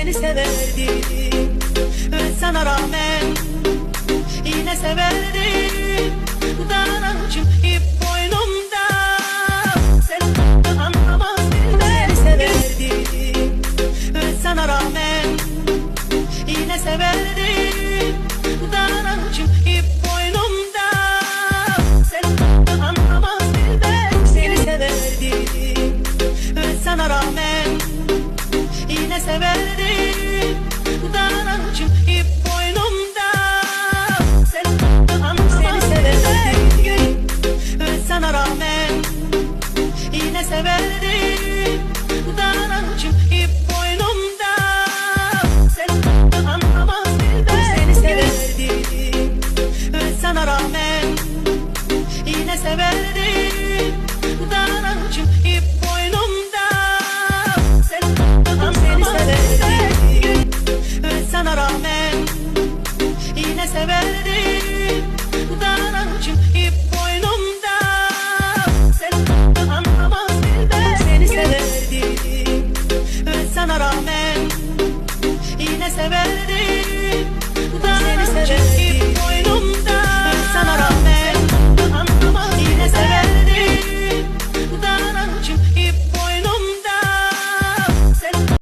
seni severdim ve sana rağmen yine severdim. Daracım ip boynumda, sen anlamaz bilmem. Seni severdim ve sana rağmen yine severdim. Daracım ip boynumda, sen anlamaz bilmem. Seni severdim ve sana rağmen yine severdim. Daracım ip boynumda, seni severdim ve sana rağmen yine severdim. Daracım ip boynumda, sen anlamaz bilmem. Seni severdim ve sana rağmen yine severdim. Daracım ip boynumda, seni severdim ve sana rağmen yine severdim. Daracım ip